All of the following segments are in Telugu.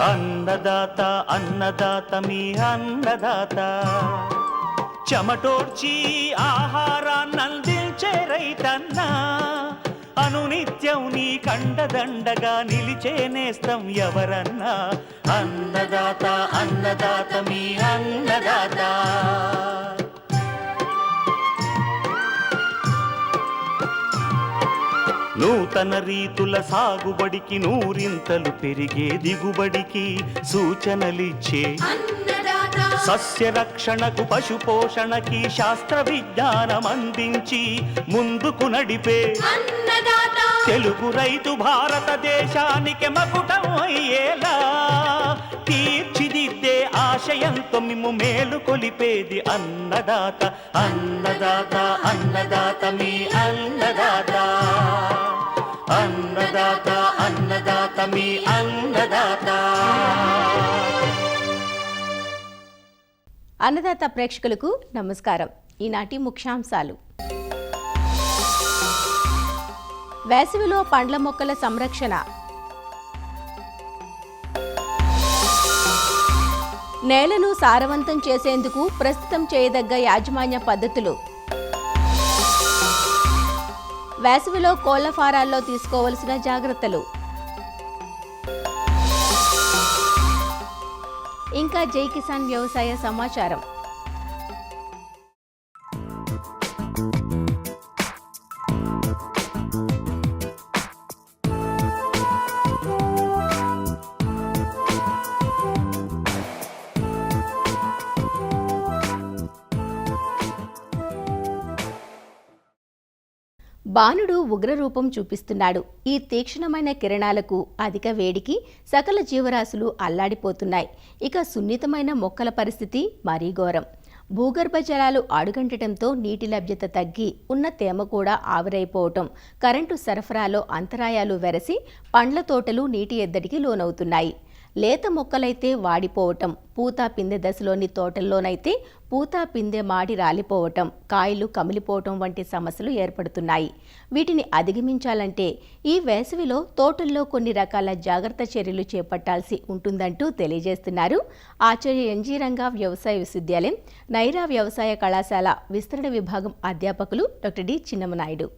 అన్నదాత అన్నదాత మీ అన్నదాత, చెమటోడ్చి ఆహారాన్నందించే రైతన్న, అనునిత్యం నీ కండదండగా నిలిచే నేస్తం ఎవరన్నా. అన్నదాత అన్నదాత మీ అన్నదాత. నూతన రీతుల సాగుబడికి, నూరింతలు పెరిగే దిగుబడికి సూచనలిచ్చే సస్య రక్షణకు, పశు పోషణకి శాస్త్ర విజ్ఞానం అందించి ముందుకు నడిపే తెలుగు రైతు భారతదేశానికి మకుటం అయ్యేలా తీర్చిదిద్దే ఆశయంతో మిమ్ము మేలు కొలిపేది అన్నదాత. అన్నదాత అన్నదాత మీ అన్నదాత. అన్నదాత అన్నదాత మీ అన్నదాత. అన్నదాత ప్రేక్షకులకు నమస్కారం. ఈనాటి ముఖ్యాంశాలు: వేసవిలో పండ్ల మొక్కల సంరక్షణ, నేలను సారవంతం చేసేందుకు ప్రస్తుతం చేయదగ్గ యాజమాన్య పద్ధతులు, వేసవిలో కోళ్ల ఫారాల్లో తీసుకోవలసిన జాగ్రత్తలు, ఇంకా జై కిసాన్ వ్యవసాయ సమాచారం. బాణుడు ఉగ్రరూపం చూపిస్తున్నాడు. ఈ తీక్షణమైన కిరణాలకు, అధిక వేడికి సకల జీవరాశులు అల్లాడిపోతున్నాయి. ఇక సున్నితమైన మొక్కల పరిస్థితి మరీ ఘోరం. భూగర్భ జలాలు అడుగంటడంతో నీటి లభ్యత తగ్గి ఉన్న తేమ కూడా ఆవిరైపోవటం, కరెంటు సరఫరాలో అంతరాయాలు వెరసి పండ్ల తోటలు నీటి ఎద్దడికి లోనవుతున్నాయి. లేత మొక్కలైతే వాడిపోవటం, పూత పిందె దశలోని తోటల్లోనైతే పూత పిందె మాడి రాలిపోవటం, కాయలు కమిలిపోవటం వంటి సమస్యలు ఏర్పడుతున్నాయి. వీటిని అధిగమించాలంటే ఈ వేసవిలో తోటల్లో కొన్ని రకాల జాగ్రత్త చర్యలు చేపట్టాల్సి ఉంటుందంటూ తెలియజేస్తున్నారు ఆచార్య ఎన్జీ రంగా వ్యవసాయ విశ్వవిద్యాలయం నైరా వ్యవసాయ కళాశాల విస్తరణ విభాగం అధ్యాపకులు డాక్టర్ డి చిన్నమనాయుడు.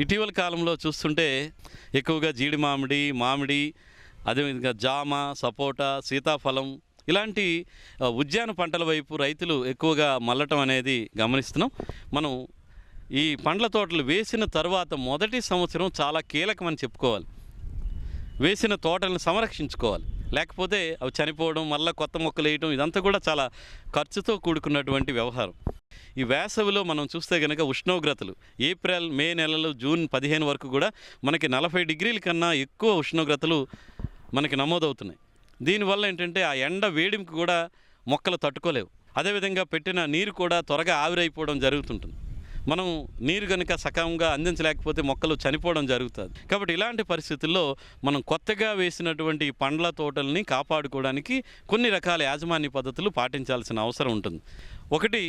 ఇటీవల కాలంలో చూస్తుంటే ఎక్కువగా జీడి మామిడి, అదేవిధంగా జామ, సపోటా, సీతాఫలం ఇలాంటి ఉద్యాన పంటల వైపు రైతులు ఎక్కువగా మళ్ళటం అనేది గమనిస్తున్నాం. మనం ఈ పండ్ల తోటలు వేసిన తర్వాత మొదటి సంవత్సరం చాలా కీలకమని చెప్పుకోవాలి. వేసిన తోటలను సంరక్షించుకోవాలి, లేకపోతే అవి చనిపోవడం, మళ్ళీ కొత్త మొక్కలు వేయడం ఇదంతా కూడా చాలా ఖర్చుతో కూడుకున్నటువంటి వ్యవహారం. ఈ వేసవిలో మనం చూస్తే కనుక ఉష్ణోగ్రతలు ఏప్రిల్, మే నెలలు, జూన్ 15 వరకు కూడా మనకి 40 డిగ్రీల కన్నా ఎక్కువ ఉష్ణోగ్రతలు మనకి నమోదవుతున్నాయి. దీనివల్ల ఏంటంటే ఆ ఎండ వేడికి కూడా మొక్కలు తట్టుకోలేవు. అదేవిధంగా పెట్టిన నీరు కూడా త్వరగా ఆవిరైపోవడం జరుగుతుంటుంది. మనం నీరు కనుక సకాలంగా అందించలేకపోతే మొక్కలు చనిపోవడం జరుగుతుంది. కాబట్టి ఇలాంటి పరిస్థితుల్లో మనం కొత్తగా వేసినటువంటి పండ్ల తోటల్ని కాపాడుకోవడానికి కొన్ని రకాల యాజమాన్య పద్ధతులు పాటించాల్సిన అవసరం ఉంటుంది. ఒకటి,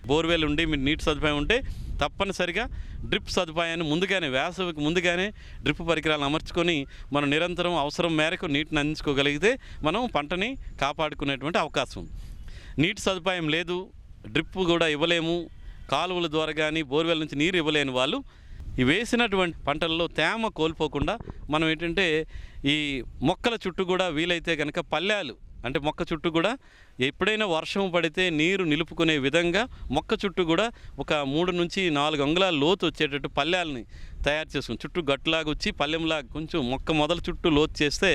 బోర్వెల్ ఉండి మీరు నీటి సదుపాయం ఉంటే తప్పనిసరిగా డ్రిప్ సదుపాయాన్ని ముందుగానే, వేసవికి ముందుగానే డ్రిప్ పరికరాలను అమర్చుకొని మనం నిరంతరం అవసరం మేరకు నీటిని అందించుకోగలిగితే మనం పంటని కాపాడుకునేటువంటి అవకాశం ఉంది. నీటి సదుపాయం లేదు, డ్రిప్ కూడా ఇవ్వలేము, కాలువల ద్వారా కానీ బోర్వెల్ నుంచి నీరు ఇవ్వలేని వాళ్ళు ఈ వేసినటువంటి పంటల్లో తేమ కోల్పోకుండా మనం ఏంటంటే ఈ మొక్కల చుట్టూ కూడా వీలైతే కనుక పల్లాలు, అంటే మొక్క చుట్టూ కూడా ఎప్పుడైనా వర్షం పడితే నీరు నిలుపుకునే విధంగా మొక్క చుట్టూ కూడా ఒక 3 నుంచి 4 అంగుళాల లోతు వచ్చేటట్టు పల్లెల్ని తయారు చేసుకుని చుట్టూ గట్టులాగా వచ్చి పల్లెంలాగా కొంచెం మొక్క మొదల చుట్టూ లోతు చేస్తే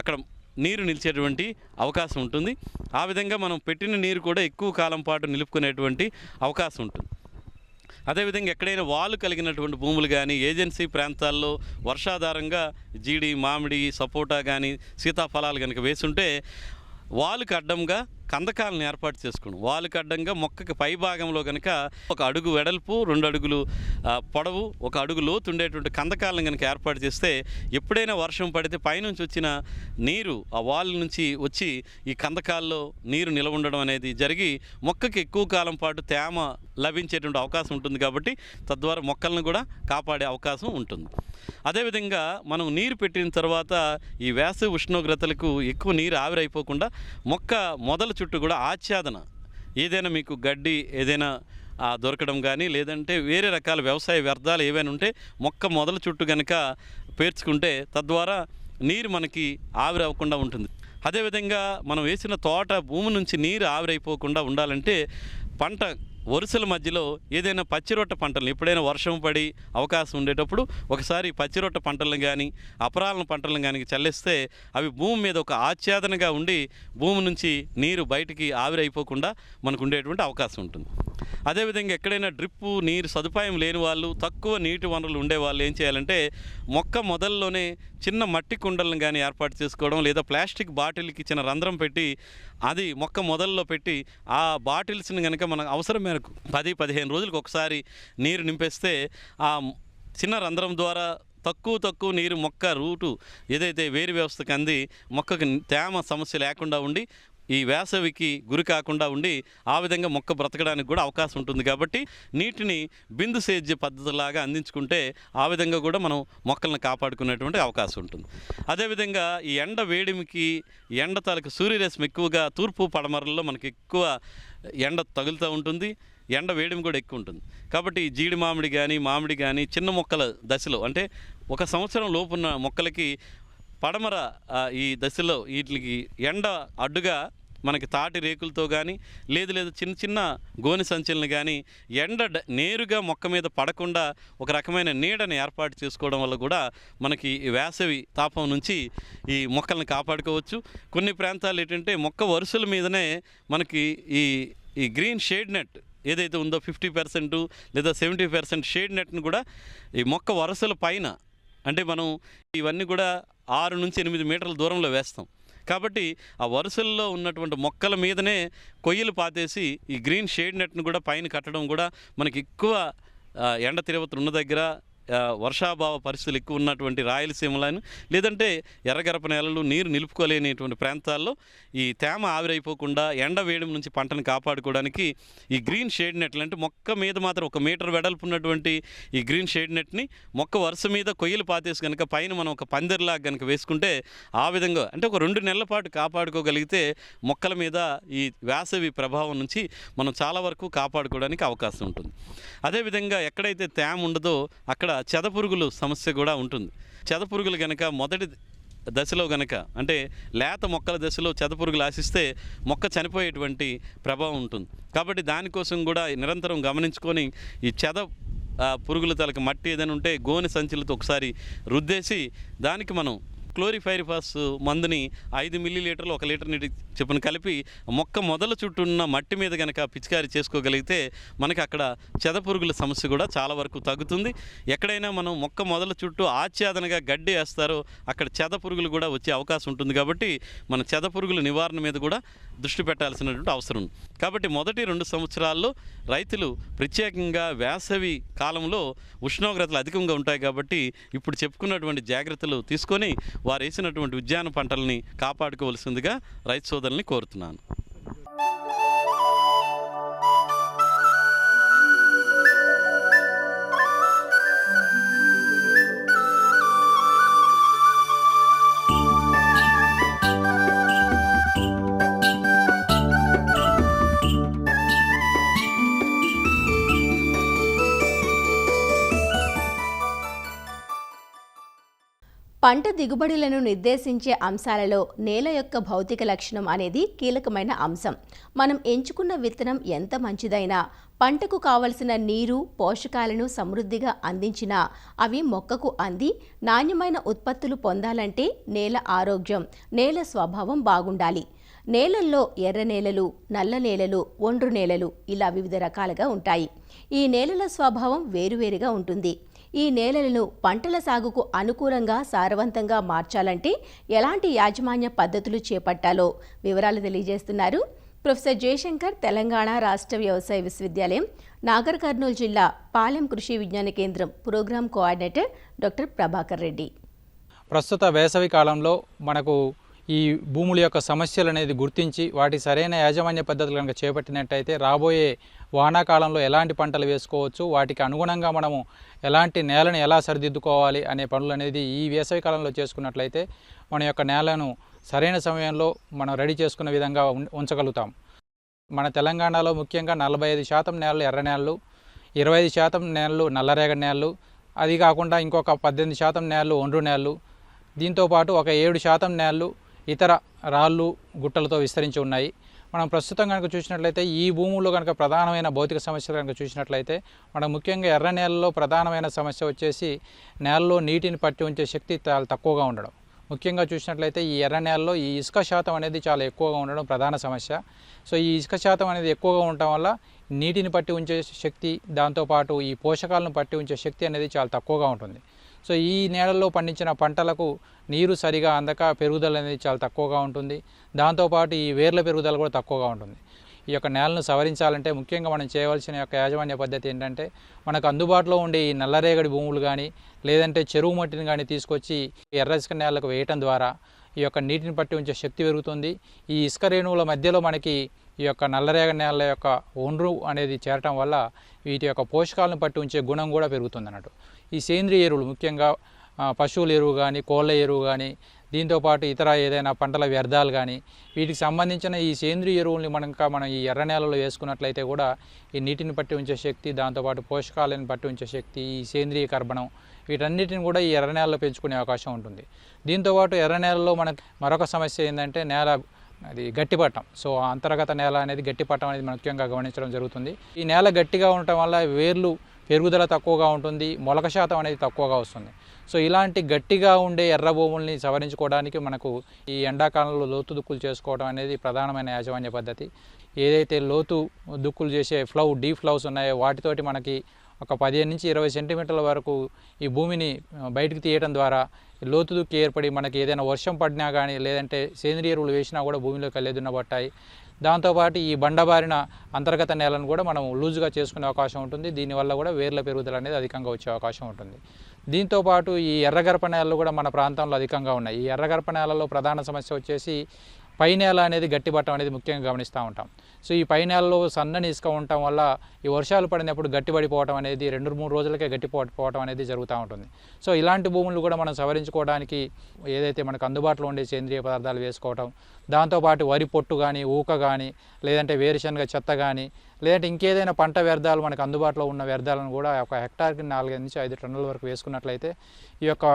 అక్కడ నీరు నిలిచేటువంటి అవకాశం ఉంటుంది. ఆ విధంగా మనం పెట్టిన నీరు కూడా ఎక్కువ కాలం పాటు నిలుపుకునేటువంటి అవకాశం ఉంటుంది. అదేవిధంగా ఎక్కడైనా వాలు కలిగినటువంటి భూములు కానీ, ఏజెన్సీ ప్రాంతాల్లో వర్షాధారంగా జీడి, మామిడి, సపోటా కానీ, సీతాఫలాలు కనుక వేసుంటే వాలుకి అడ్డంగా కందకాలను ఏర్పాటు చేసుకోవడం. వాలుకి అడ్డంగా మొక్కకి పై భాగంలో కనుక 1 అడుగు వెడల్పు, 2 అడుగులు పొడవు, 1 అడుగు లోతు ఉండేటువంటి కందకాలను కనుక ఏర్పాటు చేస్తే ఎప్పుడైనా వర్షం పడితే పైనుంచి వచ్చిన నీరు ఆ వాల్ నుంచి వచ్చి ఈ కందకాల్లో నీరు నిలవ ఉండడం అనేది జరిగి మొక్కకి ఎక్కువ కాలం పాటు తేమ లభించేటువంటి అవకాశం ఉంటుంది. కాబట్టి తద్వారా మొక్కలను కూడా కాపాడే అవకాశం ఉంటుంది. అదేవిధంగా మనం నీరు పెట్టిన తర్వాత ఈ వేసవి ఉష్ణోగ్రతలకు ఎక్కువ నీరు ఆవిరైపోకుండా మొక్క మొదల చుట్టూ కూడా ఆచ్ఛాదన, ఏదైనా మీకు గడ్డి ఏదైనా దొరకడం కానీ, లేదంటే వేరే రకాల వ్యవసాయ వ్యర్థాలు ఏవైనా ఉంటే మొక్క మొదల చుట్టూ కనుక పేర్చుకుంటే తద్వారా నీరు మనకి ఆవిరవ్వకుండా ఉంటుంది. అదేవిధంగా మనం వేసిన తోట భూమి నుంచి నీరు ఆవిరైపోకుండా ఉండాలంటే పంట వరుసల మధ్యలో ఏదైనా పచ్చిరొట్ట పంటలను ఎప్పుడైనా వర్షం పడి అవకాశం ఉండేటప్పుడు ఒకసారి పచ్చిరొట్ట పంటలను కానీ అపరాలను పంటలను కానీ చల్లిస్తే అవి భూమి మీద ఒక ఆచ్ఛాదనగా ఉండి భూమి నుంచి నీరు బయటికి ఆవిరైపోకుండా మనకు ఉండేటువంటి అవకాశం ఉంటుంది. అదేవిధంగా ఎక్కడైనా డ్రిప్పు నీరు సదుపాయం లేని వాళ్ళు, తక్కువ నీటి వనరులు ఉండేవాళ్ళు ఏం చేయాలంటే మొక్క మొదల్లోనే చిన్న మట్టి కుండలను కానీ ఏర్పాటు చేసుకోవడం, లేదా ప్లాస్టిక్ బాటిల్కి చిన్న రంధ్రం పెట్టి అది మొక్క మొదల్లో పెట్టి ఆ బాటిల్స్ని కనుక మనకు అవసరం మేరకు 10-15 రోజులకు ఒకసారి నీరు నింపేస్తే ఆ చిన్న రంధ్రం ద్వారా తక్కువ నీరు మొక్క రూటు ఏదైతే వేరు వ్యవస్థకు అంది మొక్కకు తేమ సమస్య లేకుండా ఉండి ఈ వేసవికి గురి కాకుండా ఉండి ఆ విధంగా మొక్క బ్రతకడానికి కూడా అవకాశం ఉంటుంది. కాబట్టి నీటిని బిందు సేద్య పద్ధతిలాగా అందించుకుంటే ఆ విధంగా కూడా మనం మొక్కలను కాపాడుకునేటువంటి అవకాశం ఉంటుంది. అదేవిధంగా ఈ ఎండ వేడిమికి ఎండ తాలూకు సూర్యరశ్మి ఎక్కువగా తూర్పు పడమరల్లో మనకి ఎక్కువ ఎండ తగులుతూ ఉంటుంది, ఎండ వేడిమి కూడా ఎక్కువ ఉంటుంది. కాబట్టి జీడి మామిడి కానీ చిన్న మొక్కల దశలో అంటే 1 సంవత్సరం లోపున్న మొక్కలకి పడమర ఈ దశలో వీటికి ఎండ అడ్డుగా మనకి తాటి రేకులతో కానీ లేదు చిన్న గోనె సంచులను కానీ ఎండ నేరుగా మొక్క మీద పడకుండా ఒక రకమైన నీడని ఏర్పాటు చేసుకోవడం వల్ల కూడా మనకి ఈ వేసవి తాపం నుంచి ఈ మొక్కలను కాపాడుకోవచ్చు. కొన్ని ప్రాంతాలు ఏంటంటే మొక్క వరుసల మీదనే మనకి ఈ గ్రీన్ షేడ్ నెట్ ఏదైతే ఉందో 50% లేదా 70% షేడ్ నెట్ను కూడా ఈ మొక్క వరుసల పైన, అంటే మనం ఇవన్నీ కూడా 6 నుంచి 8 మీటర్ల దూరంలో వేస్తాం. కాబట్టి ఆ వరుసల్లో ఉన్నటువంటి మొక్కల మీదనే కొయ్యలు పాతేసి ఈ గ్రీన్ షేడ్ నెట్ను కూడా పైన కట్టడం కూడా మనకి ఎక్కువ ఎండ తీవ్రత ఉన్న దగ్గర, వర్షాభావ పరిస్థితులు ఎక్కువ ఉన్నటువంటి రాయలసీమలను లేదంటే ఎర్రగరప నేలలు నీరు నిలుపుకోలేనిటువంటి ప్రాంతాల్లో ఈ తేమ ఆవిరైపోకుండా ఎండ వేయడం నుంచి పంటను కాపాడుకోవడానికి ఈ గ్రీన్ షేడ్ నెట్లు, అంటే మొక్క మీద మాత్రం 1 మీటర్ వెడల్పు ఉన్నటువంటి ఈ గ్రీన్ షేడ్ నెట్ని మొక్క వరుస మీద కొయ్యలు పాతేసి కనుక పైన మనం ఒక పందిర్లాగా కనుక వేసుకుంటే ఆ విధంగా అంటే ఒక 2 నెలల పాటు కాపాడుకోగలిగితే మొక్కల మీద ఈ వేసవి ప్రభావం నుంచి మనం చాలా వరకు కాపాడుకోవడానికి అవకాశం ఉంటుంది. అదేవిధంగా ఎక్కడైతే తేమ ఉండదో అక్కడ చెదపురుగులు సమస్య కూడా ఉంటుంది. చెదపురుగులు కనుక మొదటి దశలో కనుక అంటే లేత మొక్కల దశలో చెదపురుగులు ఆశిస్తే మొక్క చనిపోయేటువంటి ప్రభావం ఉంటుంది. కాబట్టి దానికోసం కూడా నిరంతరం గమనించుకొని ఈ పురుగుల తలకి మట్టి ఏదైనా ఉంటే గోనె సంచులతో ఒకసారి రుద్దేసి దానికి మనం క్లోరిఫైరిఫాస్ మందుని 5 మిల్లీలీటర్లు 1 లీటర్ నీటి చొప్పున కలిపి మొక్క మొదల చుట్టూ ఉన్న మట్టి మీద కనుక పిచికారీ చేసుకోగలిగితే మనకి అక్కడ చెదపురుగుల సమస్య కూడా చాలా వరకు తగ్గుతుంది. ఎక్కడైనా మనం మొక్క మొదల చుట్టూ ఆచ్ఛాదనగా గడ్డి వేస్తారో అక్కడ చెదపురుగులు కూడా వచ్చే అవకాశం ఉంటుంది. కాబట్టి మన చెదపురుగుల నివారణ మీద కూడా దృష్టి పెట్టాల్సినటువంటి అవసరం ఉంది. కాబట్టి మొదటి 2 సంవత్సరాల్లో రైతులు ప్రత్యేకంగా వేసవి కాలంలో ఉష్ణోగ్రతలు అధికంగా ఉంటాయి కాబట్టి ఇప్పుడు చెప్పుకున్నటువంటి జాగ్రత్తలు తీసుకొని వారు వేసినటువంటి ఉద్యాన పంటలని కాపాడుకోవాల్సిందిగా రైతు సోదరుల్ని కోరుతున్నాను. పంట దిగుబడులను నిర్దేశించే అంశాలలో నేల యొక్క భౌతిక లక్షణం అనేది కీలకమైన అంశం. మనం ఎంచుకున్న విత్తనం ఎంత మంచిదైనా పంటకు కావలసిన నీరు, పోషకాలను సమృద్ధిగా అందించినా అవి మొక్కకు అంది నాణ్యమైన ఉత్పత్తులు పొందాలంటే నేల ఆరోగ్యం, నేల స్వభావం బాగుండాలి. నేలల్లో ఎర్ర నేలలు, నల్ల నేలలు, ఒండ్రు నేలలు ఇలా వివిధ రకాలుగా ఉంటాయి. ఈ నేలల స్వభావం వేరువేరుగా ఉంటుంది. ఈ నేలలను పంటల సాగుకు అనుకూలంగా సారవంతంగా మార్చాలంటే ఎలాంటి యాజమాన్య పద్ధతులు చేపట్టాలో వివరాలు తెలియజేస్తున్నారు ప్రొఫెసర్ జయశంకర్ తెలంగాణ రాష్ట్ర వ్యవసాయ విశ్వవిద్యాలయం నాగర్ కర్నూలు జిల్లా పాలెం కృషి విజ్ఞాన కేంద్రం program coordinator doctor Prabhakar Reddy. ప్రస్తుత వేసవి కాలంలో మనకు ఈ భూముల యొక్క సమస్యలు అనేది గుర్తించి వాటి సరైన యాజమాన్య పద్ధతులు కనుక చేపట్టినట్టయితే రాబోయే వానాకాలంలో ఎలాంటి పంటలు వేసుకోవచ్చు, వాటికి అనుగుణంగా మనము ఎలాంటి నేలను ఎలా సరిదిద్దుకోవాలి అనే పనులు అనేది ఈ వేసవి కాలంలో చేసుకున్నట్లయితే మన యొక్క నేలను సరైన సమయంలో మనం రెడీ చేసుకునే విధంగా ఉంచగలుగుతాం. మన తెలంగాణలో ముఖ్యంగా 45% నేలలు ఎర్ర నేలలు, 25% నేలలు నల్లరేగడి నేలలు, అది కాకుండా ఇంకొక 18% నేలలు ఒండ్రు నేలలు, దీంతోపాటు ఒక 7% నేలలు ఇతర రాళ్ళు గుట్టలతో విస్తరించి ఉన్నాయి. మనం ప్రస్తుతం కనుక చూసినట్లయితే ఈ భూముల్లో కనుక ప్రధానమైన భౌతిక సమస్యలు కనుక చూసినట్లయితే మనం ముఖ్యంగా ఎర్ర నేలలో ప్రధానమైన సమస్య వచ్చేసి నేలలో నీటిని పట్టి ఉంచే శక్తి చాలా తక్కువగా ఉండడం. ముఖ్యంగా చూసినట్లయితే ఈ ఎర్ర నేలలో ఈ ఇసుక శాతం అనేది చాలా ఎక్కువగా ఉండడం ప్రధాన సమస్య. సో ఈ ఇసుక శాతం అనేది ఎక్కువగా ఉండటం వల్ల నీటిని పట్టి ఉంచే శక్తి, దాంతోపాటు ఈ పోషకాలను పట్టి ఉంచే శక్తి అనేది చాలా తక్కువగా ఉంటుంది. సో ఈ నేలల్లో పండించిన పంటలకు నీరు సరిగా అందక పెరుగుదల అనేది చాలా తక్కువగా ఉంటుంది. దాంతోపాటు ఈ వేర్ల పెరుగుదల కూడా తక్కువగా ఉంటుంది. ఈ యొక్క నేలను సవరించాలంటే ముఖ్యంగా మనం చేయవలసిన యొక్క యాజమాన్య పద్ధతి ఏంటంటే మనకు అందుబాటులో ఉండే ఈ నల్లరేగడి భూములు కానీ లేదంటే చెరువు మట్టిని కానీ తీసుకొచ్చి ఎర్ర ఇసుక నేలకు వేయటం ద్వారా ఈ యొక్క నీటిని పట్టి ఉంచే శక్తి పెరుగుతుంది. ఈ ఇసుక రేణువుల మధ్యలో మనకి ఈ యొక్క నల్లరేగడి నేలల యొక్క ఒండ్రు అనేది చేరటం వల్ల వీటి యొక్క పోషకాలను పట్టి ఉంచే గుణం కూడా పెరుగుతుంది అన్నట్టు. ఈ సేంద్రియ ఎరువులు ముఖ్యంగా పశువుల ఎరువు కానీ కోళ్ళ ఎరువు కానీ దీంతోపాటు ఇతర ఏదైనా పంటల వ్యర్థాలు కానీ వీటికి సంబంధించిన ఈ సేంద్రియ ఎరువుల్ని మనం ఈ ఎర్ర నేలలో వేసుకున్నట్లయితే కూడా ఈ నీటిని పట్టి ఉంచే శక్తి, దాంతోపాటు పోషకాలను పట్టి ఉంచే శక్తి, ఈ సేంద్రియ కర్బనం వీటన్నిటిని కూడా ఈ ఎర్ర నేలలో పెంచుకునే అవకాశం ఉంటుంది. దీంతోపాటు ఎర్ర నేలలో మనకు మరొక సమస్య ఏంటంటే నేల అది గట్టిపట్టం. సో అంతర్గత నేల అనేది గట్టిపట్టం అనేది ముఖ్యంగా గమనించడం జరుగుతుంది. ఈ నేల గట్టిగా ఉండటం వల్ల వేర్లు పెరుగుదల తక్కువగా ఉంటుంది, మొలక శాతం అనేది తక్కువగా వస్తుంది. సో ఇలాంటి గట్టిగా ఉండే ఎర్ర భూముల్ని సవరించుకోవడానికి మనకు ఈ ఎండాకాలంలో లోతు దుక్కులు చేసుకోవడం అనేది ప్రధానమైన యాజమాన్య పద్ధతి. ఏదైతే లోతు దుక్కులు చేసే డీప్ ఫ్లౌస్ ఉన్నాయో వాటితోటి మనకి ఒక 15 నుంచి 20 సెంటీమీటర్ల వరకు ఈ భూమిని బయటకు తీయడం ద్వారా లోతు దుక్కి ఏర్పడి మనకి ఏదైనా వర్షం పడినా కానీ లేదంటే సేంద్రియ ఎరువులు వేసినా కూడా భూమిలోకి వెళ్ళేదున్నబట్టాయి. దాంతోపాటు ఈ బండబారిన అంతర్గత నేలను కూడా మనం లూజుగా చేసుకునే అవకాశం ఉంటుంది. దీనివల్ల కూడా వేర్ల పెరుగుదల అనేది అధికంగా వచ్చే అవకాశం ఉంటుంది. దీంతోపాటు ఈ ఎర్రగరప నేలలు కూడా మన ప్రాంతంలో అధికంగా ఉన్నాయి. ఈ ఎర్రగరప నేలలో ప్రధాన సమస్య వచ్చేసి పై నేల అనేది గట్టిపట్టడం అనేది ముఖ్యంగా గమనిస్తూ ఉంటాం. సో ఈ పై నేలలో సన్నని ఇసుక ఉండటం వల్ల ఈ వర్షాలు పడినప్పుడు గట్టిపడిపోవడం అనేది 2-3 రోజులకే గట్టిపోవడం అనేది జరుగుతూ ఉంటుంది. సో ఇలాంటి భూములు కూడా మనం సవరించుకోవడానికి ఏదైతే మనకు అందుబాటులో ఉండే సేంద్రియ పదార్థాలు వేసుకోవటం, దాంతోపాటు వరి పొట్టు కానీ ఊక కానీ లేదంటే వేరుశనగ చెత్త కానీ లేదంటే ఇంకేదైనా పంట వ్యర్థాలు మనకు అందుబాటులో ఉన్న వ్యర్థాలను కూడా ఒక హెక్టార్కి 4 నుంచి 5 టన్నుల వరకు వేసుకున్నట్లయితే ఈ యొక్క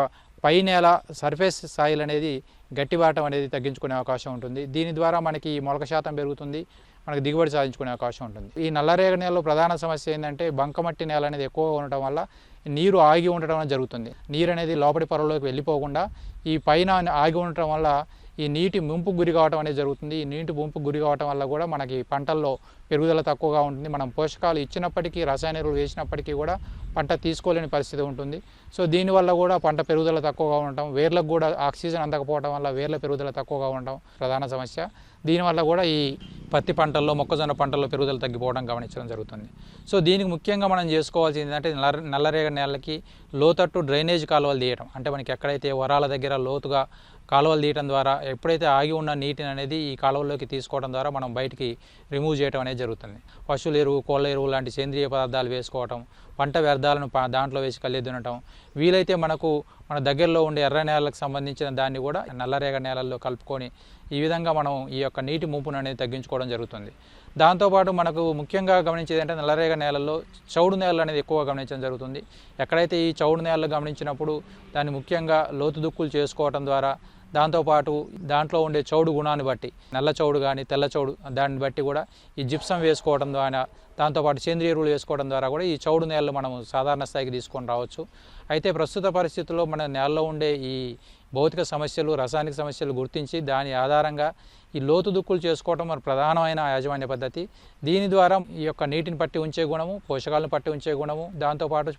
పై నేల సర్ఫేస్ సాయిల్ అనేది గట్టిబాటం అనేది తగ్గించుకునే అవకాశం ఉంటుంది. దీని ద్వారా మనకి మొలక శాతం పెరుగుతుంది, మనకు దిగుబడి సాధించుకునే అవకాశం ఉంటుంది. ఈ నల్లరేగడి నేలలో ప్రధాన సమస్య ఏంటంటే బంకమట్టి నేల అనేది ఎక్కువగా ఉండటం వల్ల నీరు ఆగి ఉండటం అనేది జరుగుతుంది. నీరు అనేది లోపలి పొరలోకి వెళ్ళిపోకుండా ఈ పైన ఆగి ఉండటం వల్ల ఈ నీటి ముంపు గురి కావడం అనేది జరుగుతుంది. ఈ నీటి ముంపు గురి కావడం వల్ల కూడా మనకి పంటల్లో పెరుగుదల తక్కువగా ఉంటుంది. మనం పోషకాలు ఇచ్చినప్పటికీ రసాయన ఎరువులు వేసినప్పటికీ కూడా పంట తీసుకోలేని పరిస్థితి ఉంటుంది. సో దీనివల్ల కూడా పంట పెరుగుదల తక్కువగా ఉండటం, వేర్లకు కూడా ఆక్సిజన్ అందకపోవడం వల్ల వేర్ల పెరుగుదల తక్కువగా ఉండటం ప్రధాన సమస్య. దీనివల్ల కూడా ఈ పత్తి పంటల్లో మొక్కజొన్న పంటల్లో పెరుగుదల తగ్గిపోవడం గమనించడం జరుగుతుంది. సో దీనికి ముఖ్యంగా మనం చేసుకోవాల్సింది ఏంటంటే నల్లరేగడి నేలకి లోతట్టు డ్రైనేజ్ కాలువలు తీయడం. అంటే మనకి ఎక్కడైతే వరాల దగ్గర లోతుగా కాలువలు తీయడం ద్వారా ఎప్పుడైతే ఆగి ఉన్న నీటిని అనేది ఈ కాలువల్లోకి తీసుకోవడం ద్వారా మనం బయటికి రిమూవ్ చేయడం అనేది జరుగుతుంది. పశువుల ఎరువు, కోళ్ళ ఎరువు లాంటి సేంద్రియ పదార్థాలు వేసుకోవటం, పంట వ్యర్థాలను దాంట్లో వేసి కళ్ళెద్దునటం, వీలైతే మన దగ్గరలో ఉండే ఎర్ర నేలలకు సంబంధించిన దాన్ని కూడా నల్లరేగడి నేలల్లో కలుపుకొని ఈ విధంగా మనం ఈ యొక్క నీటి ముంపును అనేది తగ్గించుకోవడం జరుగుతుంది. దాంతోపాటు మనకు ముఖ్యంగా గమనించేది అంటే నల్లరేగడి నేలల్లో చౌడు నేలలు అనేది ఎక్కువగా గమనించడం జరుగుతుంది. ఎక్కడైతే ఈ చౌడు నేలలు గమనించినప్పుడు దాన్ని ముఖ్యంగా లోతు దుక్కులు చేసుకోవడం ద్వారా, దాంతోపాటు దాంట్లో ఉండే చౌడు గుణాన్ని బట్టి నల్ల చౌడు కానీ తెల్ల చౌడు దాన్ని బట్టి కూడా ఈ జిప్సం వేసుకోవడం ద్వారా, దాంతోపాటు సేంద్రియ ఎరువులు వేసుకోవడం ద్వారా కూడా ఈ చౌడు నేలలు మనం సాధారణ స్థాయికి తీసుకొని రావచ్చు. అయితే ప్రస్తుత పరిస్థితుల్లో మన నేలలో ఉండే ఈ భౌతిక సమస్యలు, రసాయనిక సమస్యలు గుర్తించి దాని ఆధారంగా ఈ లోతు దుక్కులు చేసుకోవడం మన ప్రధానమైన యాజమాన్య పద్ధతి. దీని ద్వారా ఈ యొక్క నీటిని పట్టి ఉంచే గుణము, పోషకాలను పట్టి ఉంచే గుణము, దాంతోపాటు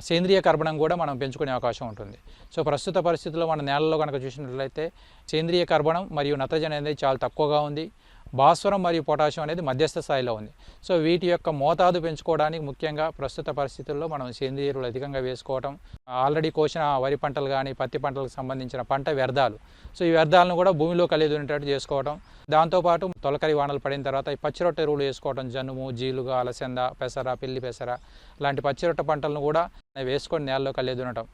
సేంద్రియ కర్బనం కూడా మనం పెంచుకునే అవకాశం ఉంటుంది. సో ప్రస్తుత పరిస్థితుల్లో మన నేలలో కనుక చూసినట్లయితే సేంద్రియ కర్బనం మరియు నత్రజని అనేది చాలా తక్కువగా ఉంది. భాస్వరం మరియు పొటాషియం అనేది మధ్యస్థ స్థాయిలో ఉంది. సో వీటి యొక్క మోతాదు పెంచుకోవడానికి ముఖ్యంగా ప్రస్తుత పరిస్థితుల్లో మనం సేంద్రియ ఎరువులు అధికంగా వేసుకోవటం, ఆల్రెడీ కోసిన వరి పంటలు కానీ పత్తి పంటలకు సంబంధించిన పంట వ్యర్థాలు, సో ఈ వ్యర్థాలను కూడా భూమిలో కలిదునేటట్టు చేసుకోవటం, దాంతోపాటు తొలకరి వానలు పడిన తర్వాత ఈ పచ్చిరొట్ట ఎరువులు వేసుకోవడం, జనుము, జీలుగా, అలసంద, పెసర, పిల్లి పెసర లాంటి పచ్చిరొట్ట పంటలను కూడా వేసుకొని నేలలో కలిదునటం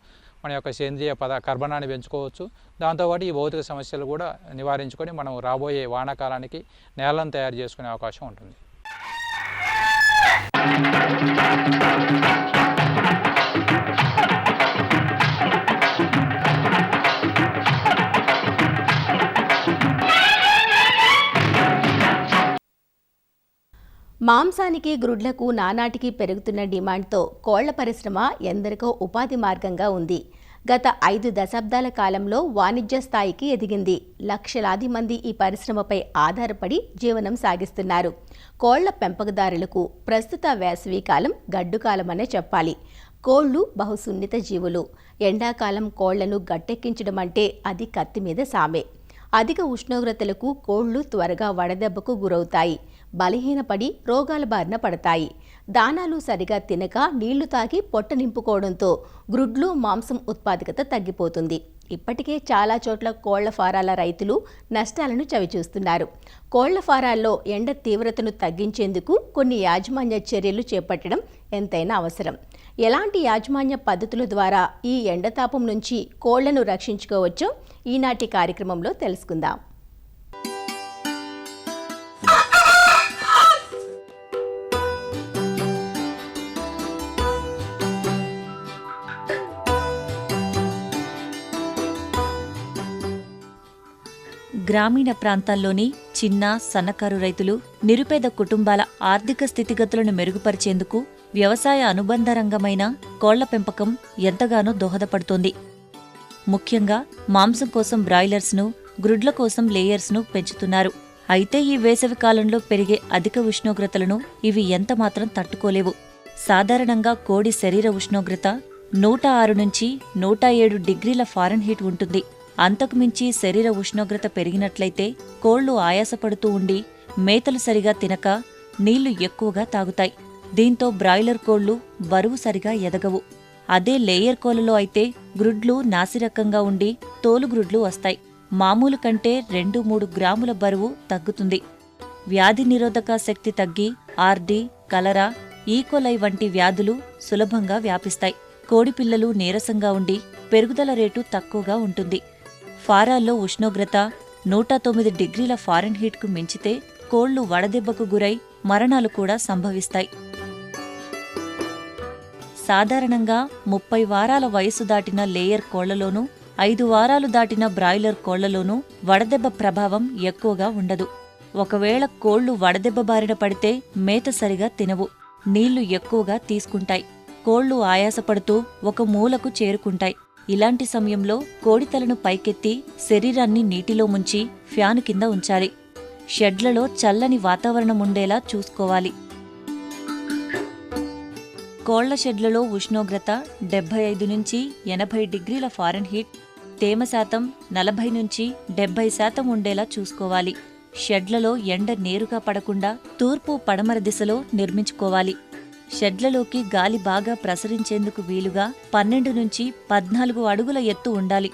మన యొక్క సేంద్రియ కర్బనాన్ని పెంచుకోవచ్చు. దాంతోపాటు ఈ భౌతిక సమస్యలు కూడా నివారించుకొని మనం రాబోయే వానాకాలానికి నేలను తయారు చేసుకునే అవకాశం ఉంటుంది. మాంసానికి, గ్రుడ్లకు నానాటికి పెరుగుతున్న డిమాండ్తో కోళ్ల పరిశ్రమ ఎందరికో ఉపాధి మార్గంగా ఉంది. గత 5 దశాబ్దాల కాలంలో వాణిజ్య స్థాయికి ఎదిగింది. లక్షలాది మంది ఈ పరిశ్రమపై ఆధారపడి జీవనం సాగిస్తున్నారు. కోళ్ల పెంపకదారులకు ప్రస్తుత వేసవికాలం గడ్డుకాలమనే చెప్పాలి. కోళ్లు బహుసున్నిత జీవులు. ఎండాకాలం కోళ్లను గట్టెక్కించడం అంటే అది కత్తి మీద సామే. అధిక ఉష్ణోగ్రతలకు కోళ్లు త్వరగా వడదెబ్బకు గురవుతాయి. బలహీనపడి రోగాల బారిన పడతాయి. దానాలు సరిగా తినక నీళ్లు తాగి పొట్ట నింపుకోవడంతో గ్రుడ్లు, మాంసం ఉత్పాదకత తగ్గిపోతుంది. ఇప్పటికే చాలా చోట్ల కోళ్ల ఫారాల రైతులు నష్టాలను చవిచూస్తున్నారు. కోళ్ల ఫారాల్లో ఎండ తీవ్రతను తగ్గించేందుకు కొన్ని యాజమాన్య చర్యలు చేపట్టడం ఎంతైనా అవసరం. ఎలాంటి యాజమాన్య పద్ధతుల ద్వారా ఈ ఎండతాపం నుంచి కోళ్లను రక్షించుకోవచ్చో ఈనాటి కార్యక్రమంలో తెలుసుకుందాం. గ్రామీణ ప్రాంతాల్లోని చిన్న, సన్నకారు రైతులు, నిరుపేద కుటుంబాల ఆర్థిక స్థితిగతులను మెరుగుపరిచేందుకు వ్యవసాయ అనుబంధ రంగమైన కోళ్ల పెంపకం ఎంతగానో దోహదపడుతోంది. ముఖ్యంగా మాంసం కోసం బ్రాయిలర్స్ను, గ్రుడ్ల కోసం లేయర్స్ను పెంచుతున్నారు. అయితే ఈ వేసవి కాలంలో పెరిగే అధిక ఉష్ణోగ్రతలను ఇవి ఎంతమాత్రం తట్టుకోలేవు. సాధారణంగా కోడి శరీర ఉష్ణోగ్రత 106 నుంచి 107 డిగ్రీల ఫారెన్హీట్ ఉంటుంది. అంతకుమించి శరీర ఉష్ణోగ్రత పెరిగినట్లయితే కోళ్లు ఆయాసపడుతూ ఉండి మేతలు సరిగా తినక నీళ్లు ఎక్కువగా తాగుతాయి. దీంతో బ్రాయిలర్ కోళ్లు బరువు సరిగా ఎదగవు. అదే లేయర్ కోళ్లలో అయితే గ్రుడ్లు నాసిరకంగా ఉండి తోలు గ్రుడ్లు వస్తాయి. మామూలు కంటే 2-3 గ్రాముల బరువు తగ్గుతుంది. వ్యాధి నిరోధక శక్తి తగ్గి ఆర్డి, కలరా, ఈకోలై వంటి వ్యాధులు సులభంగా వ్యాపిస్తాయి. కోడిపిల్లలు నీరసంగా ఉండి పెరుగుదల రేటు తక్కువగా ఉంటుంది. ఫారాల్లో ఉష్ణోగ్రత 109 డిగ్రీల ఫారెన్హీట్కు మించితే కోళ్లు వడదెబ్బకు గురై మరణాలు కూడా సంభవిస్తాయి. సాధారణంగా 30 వారాల వయసు దాటిన లేయర్ కోళ్లలోనూ 5 వారాలు దాటిన బ్రాయిలర్ కోళ్లలోనూ వడదెబ్బ ప్రభావం ఎక్కువగా ఉండదు. ఒకవేళ కోళ్లు వడదెబ్బ బారిన పడితే మేత సరిగా తినవు, నీళ్లు ఎక్కువగా తీసుకుంటాయి. కోళ్లు ఆయాసపడుతూ ఒక మూలకు చేరుకుంటాయి. ఇలాంటి సమయంలో కోడితలను పైకెత్తి శరీరాన్ని నీటిలో ముంచి ఫ్యాను కింద ఉంచాలి. షెడ్లలో చల్లని వాతావరణం ఉండేలా చూసుకోవాలి. కోళ్ల షెడ్లలో ఉష్ణోగ్రత 75 నుంచి 80 డిగ్రీల ఫారెన్హీట్, తేమ శాతం 40 నుంచి 70% ఉండేలా చూసుకోవాలి. షెడ్లలో ఎండ నేరుగా పడకుండా తూర్పు, పడమర దిశలో నిర్మించుకోవాలి. షెడ్లలోకి గాలి బాగా ప్రసరించేందుకు వీలుగా 12 నుంచి 14 అడుగుల ఎత్తు ఉండాలి.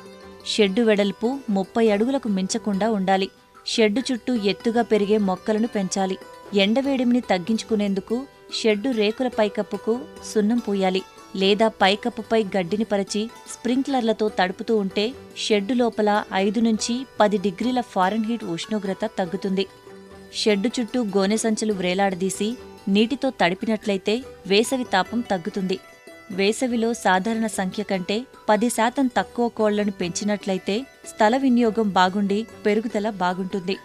షెడ్డు వెడల్పు 30 అడుగులకు మించకుండా ఉండాలి. షెడ్డు చుట్టూ ఎత్తుగా పెరిగే మొక్కలను పెంచాలి. ఎండవేడిమిని తగ్గించుకునేందుకు షెడ్డు రేకుల పైకప్పుకు సున్నం పూయాలి. లేదా పైకప్పుపై గడ్డిని పరిచి స్ప్రింక్లర్లతో తడుపుతూ ఉంటే షెడ్డు లోపల 5 నుంచి 10 డిగ్రీల ఫారెన్హీట్ ఉష్ణోగ్రత తగ్గుతుంది. షెడ్డు చుట్టూ గోనె సంచులు వ్రేలాడదీసి నీటితో తడిపినట్లయితే వేసవి తాపం తగ్గుతుంది. వేసవిలో సాధారణ సంఖ్య కంటే 10% తక్కువ కోళ్లను పెంచినట్లయితే స్థల వినియోగం బాగుండి పెరుగుదల బాగుంటుంది.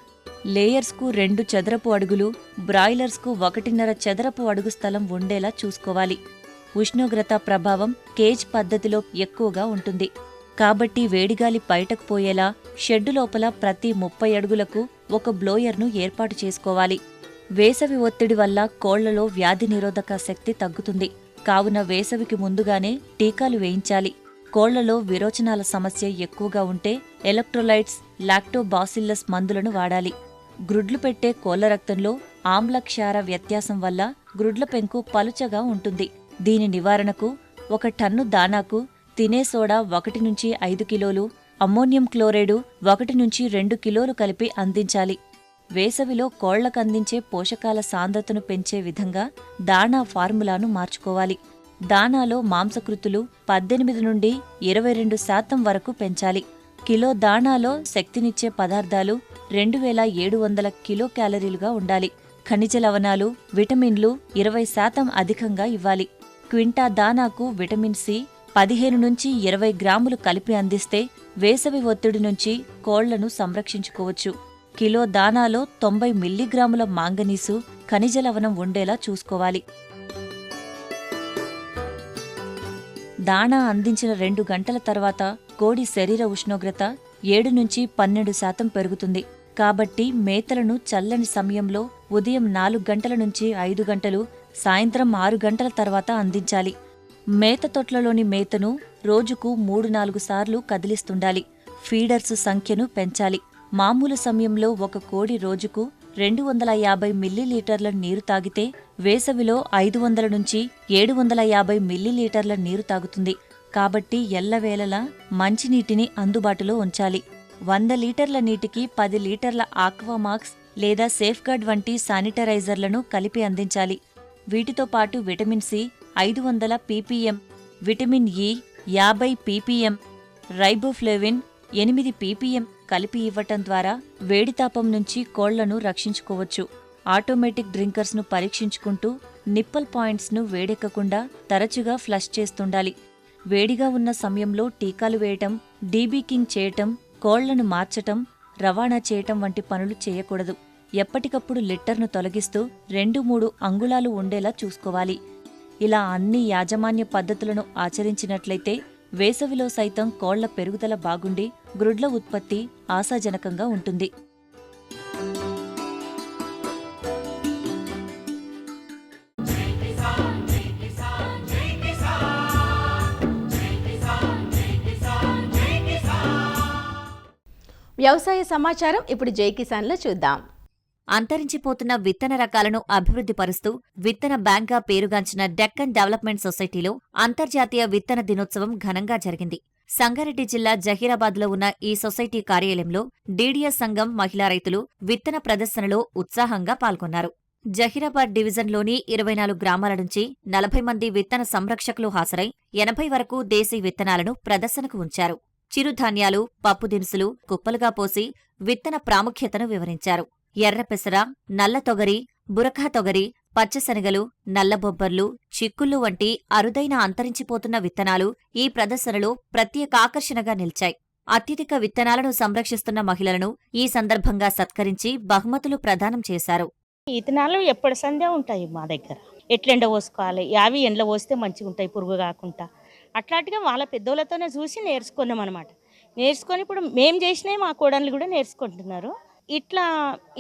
లేయర్స్కు 2 చదరపు అడుగులు, బ్రాయిలర్స్కు 1.5 చదరపు అడుగు స్థలం ఉండేలా చూసుకోవాలి. ఉష్ణోగ్రత ప్రభావం కేజ్ పద్ధతిలో ఎక్కువగా ఉంటుంది. కాబట్టి వేడిగాలి బయటకు పోయేలా షెడ్డు లోపల ప్రతి 30 అడుగులకు ఒక బ్లోయర్ను ఏర్పాటు చేసుకోవాలి. వేసవి ఒత్తిడి వల్ల కోళ్లలో వ్యాధి నిరోధక శక్తి తగ్గుతుంది. కావున వేసవికి ముందుగానే టీకాలు వేయించాలి. కోళ్లలో విరోచనాల సమస్య ఎక్కువగా ఉంటే ఎలక్ట్రోలైట్స్, లాక్టోబాసిల్లస్ మందులను వాడాలి. గ్రుడ్లు పెట్టే కోళ్ల రక్తంలో ఆమ్లక్షార వ్యత్యాసం వల్ల గ్రుడ్ల పెంకు పలుచగా ఉంటుంది. దీని నివారణకు 1 టన్ను దానాకు తినే సోడా 1 నుంచి 5 కిలోలు, అమ్మోనియం క్లోరైడు 1 నుంచి 2 కిలోలు కలిపి అందించాలి. వేసవిలో కోళ్లకందించే పోషకాల సాంద్రతను పెంచే విధంగా దాణా ఫార్ములాను మార్చుకోవాలి. దానాలో మాంసకృతులు 18 నుండి 22% వరకు పెంచాలి. కిలో దాణాలో శక్తినిచ్చే పదార్థాలు 2700 కిలో క్యాలరీలుగా ఉండాలి. ఖనిజ లవణాలు, విటమిన్లు 20% అధికంగా ఇవ్వాలి. క్వింటా దానాకు విటమిన్ సి 15 నుంచి 20 గ్రాములు కలిపి అందిస్తే వేసవి ఒత్తిడి నుంచి కోళ్లను సంరక్షించుకోవచ్చు. కిలో దానాలో 90 మిల్లీగ్రాముల మాంగనీసు, ఖనిజ లవణం ఉండేలా చూసుకోవాలి. దాణా అందించిన 2 గంటల తర్వాత కోడి శరీర ఉష్ణోగ్రత 7 నుంచి 12% పెరుగుతుంది. కాబట్టి మేతలను చల్లని సమయంలో ఉదయం 4 గంటల నుంచి 5 గంటలు, సాయంత్రం 6 గంటల తర్వాత అందించాలి. మేత తొట్లలోని మేతను రోజుకు 3-4 సార్లు కదిలిస్తుండాలి. ఫీడర్స్ సంఖ్యను పెంచాలి. మామూలు సమయంలో ఒక కోడి రోజుకు 250 మిల్లీలీటర్ల నీరు తాగితే వేసవిలో 500 నుంచి 750 మిల్లీలీటర్ల నీరు తాగుతుంది. కాబట్టి ఎల్లవేళలా మంచినీటిని అందుబాటులో ఉంచాలి. 100 లీటర్ల నీటికి 10 లీటర్ల ఆక్వామాక్స్ లేదా సేఫ్గార్డ్ వంటి శానిటరైజర్లను కలిపి అందించాలి. వీటితో పాటు vitamin C 500 ppm, vitamin E 50 ppm, riboflavin 8 ppm కలిపి ఇవ్వటం ద్వారా వేడితాపం నుంచి కోళ్లను రక్షించుకోవచ్చు. ఆటోమేటిక్ డ్రింకర్స్ను పరీక్షించుకుంటూ నిప్పల్ పాయింట్స్ను వేడెక్కకుండా తరచుగా ఫ్లష్ చేస్తుండాలి. వేడిగా ఉన్న సమయంలో టీకాలు వేయటం, డీబీకింగ్ చేయటం, కోళ్లను మార్చటం, రవాణా చేయటం వంటి పనులు చేయకూడదు. ఎప్పటికప్పుడు లిట్టర్ను తొలగిస్తూ 2-3 అంగుళాలు ఉండేలా చూసుకోవాలి. ఇలా అన్ని యాజమాన్య పద్ధతులను ఆచరించినట్లయితే వేసవిలో సైతం కోళ్ల పెరుగుదల బాగుండి గ్రుడ్ల ఉత్పత్తి ఆశాజనకంగా ఉంటుంది. వ్యవసాయ సమాచారం ఇప్పుడు జై కిసాన్లో చూద్దాం. అంతరించిపోతున్న విత్తన రకాలను అభివృద్ధి పరుస్తూ విత్తన బ్యాంక్గా పేరుగాంచిన డెక్కన్ డెవలప్మెంట్ సొసైటీలో అంతర్జాతీయ విత్తన దినోత్సవం ఘనంగా జరిగింది. సంగారెడ్డి జిల్లా జహీరాబాద్లో ఉన్న ఈ సొసైటీ కార్యాలయంలో డీడీఎస్ సంఘం మహిళా రైతులు విత్తన ప్రదర్శనలో ఉత్సాహంగా పాల్గొన్నారు. జహీరాబాద్ డివిజన్లోని 24 గ్రామాల నుంచి 40 మంది విత్తన సంరక్షకులు హాజరై 80 వరకు దేశీ విత్తనాలను ప్రదర్శనకు ఉంచారు. చిరుధాన్యాలు, పప్పు దినుసులు కుప్పలుగా పోసి విత్తన ప్రాముఖ్యతను వివరించారు. ఎర్ర పెసర, నల్ల తొగరి, బురఖా తొగరి, పచ్చశనగలు, నల్లబొబ్బర్లు, చిక్కుళ్ళు వంటి అరుదైన అంతరించిపోతున్న విత్తనాలు ఈ ప్రదర్శనలో ప్రత్యేక ఆకర్షణగా నిలిచాయి. అత్యధిక విత్తనాలను సంరక్షిస్తున్న మహిళలను ఈ సందర్భంగా సత్కరించి బహుమతులు ప్రదానం చేశారు. విత్తనాలు ఎప్పటి సందే ఉంటాయి మా దగ్గర. ఎట్లెండ పోసుకోవాలి, యావి ఎండ్ల పోస్తే మంచిగా ఉంటాయి పురుగు కాకుండా. అట్లాంటిగా వాళ్ళ పెద్దోళ్ళతోనే చూసి నేర్చుకున్నాం అనమాట. నేర్చుకొని ఇప్పుడు మేము చేసినవి మా కోడళ్ళు కూడా నేర్చుకుంటున్నారు. ఇట్లా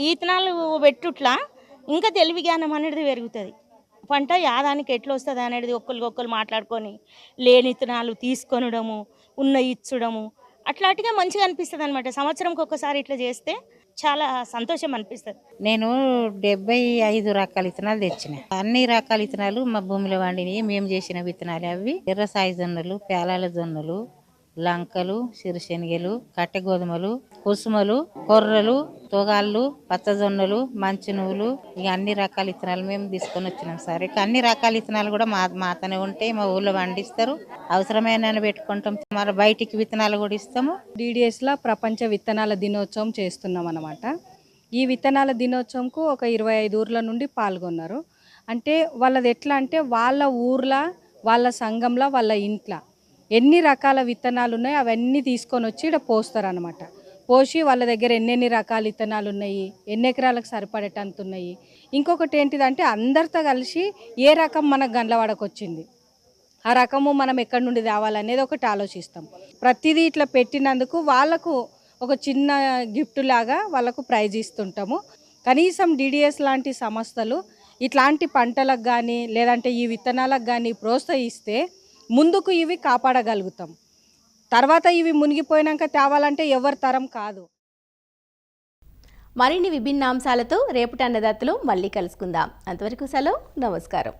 ఈతనాలు పెట్టుట్లా ఇంకా తెలివి జ్ఞానం అనేది పెరుగుతుంది. పంట యాదానికి ఎట్లా వస్తుంది అనేది ఒక్కరికొక్కరు మాట్లాడుకొని లేని ఇత్తనాలు తీసుకొనడము, ఉన్న ఇచ్చడము అట్లాంటిగా మంచిగా అనిపిస్తుంది అనమాట. సంవత్సరంకి ఒక్కసారి ఇట్లా చేస్తే చాలా సంతోషం అనిపిస్తుంది. నేను 75 రకాల విత్తనాలు తెచ్చిన. అన్ని రకాల విత్తనాలు మా భూమిలో వండినవి, మేము చేసిన విత్తనాలు. అవి ఎర్ర సాయి జొన్నలు, పేలాల జొన్నలు, లంకలు, సిరిశెనగలు, కట్టె గోధుమలు, కుసుమలు, కొర్రలు, తొగాళ్ళు, పచ్చజొన్నలు, మంచి నువ్వులు, ఇక అన్ని రకాల విత్తనాలు మేము తీసుకొని వచ్చినాం సార్. ఇక అన్ని రకాల విత్తనాలు కూడా మాతనే ఉంటాయి. మా ఊళ్ళో పండిస్తారు. అవసరమైన పెట్టుకుంటాం. మరి బయటికి విత్తనాలు కూడా ఇస్తాము. DDSలో ప్రపంచ విత్తనాల దినోత్సవం చేస్తున్నాం అన్నమాట. ఈ విత్తనాల దినోత్సవంకు ఒక 25 ఊర్ల నుండి పాల్గొన్నారు. అంటే వాళ్ళది ఎట్లా అంటే వాళ్ళ ఊర్లో, వాళ్ళ సంఘంలో, వాళ్ళ ఇంట్లో ఎన్ని రకాల విత్తనాలు ఉన్నాయో అవన్నీ తీసుకొని వచ్చి ఇక్కడ పోస్తారు అన్నమాట. పోసి వాళ్ళ దగ్గర ఎన్నెన్ని రకాల విత్తనాలు ఉన్నాయి, ఎన్ని ఎకరాలకు సరిపడేటంత ఉన్నాయి. ఇంకొకటి ఏంటిదంటే అందరితో కలిసి ఏ రకం మనకు గండ్లవాడకు వచ్చింది, ఆ రకము మనం ఎక్కడి నుండి తేవాలనేది ఒకటి ఆలోచిస్తాం. ప్రతిదీ ఇట్లా పెట్టినందుకు వాళ్ళకు ఒక చిన్న గిఫ్ట్ లాగా వాళ్ళకు ప్రైజ్ ఇస్తుంటాము. కనీసం DDS లాంటి సంస్థలు ఇట్లాంటి పంటలకు కానీ లేదంటే ఈ విత్తనాలకు కానీ ప్రోత్సహిస్తే ముందుకు ఇవి కాపాడగలుగుతాం. తర్వాత ఇవి మునిగిపోయినాక తేవాలంటే ఎవరి తరం కాదు. మరిన్ని విభిన్న అంశాలతో రేపటి అన్నదాతలో మళ్ళీ కలుసుకుందాం. అంతవరకు సెలవు, నమస్కారం.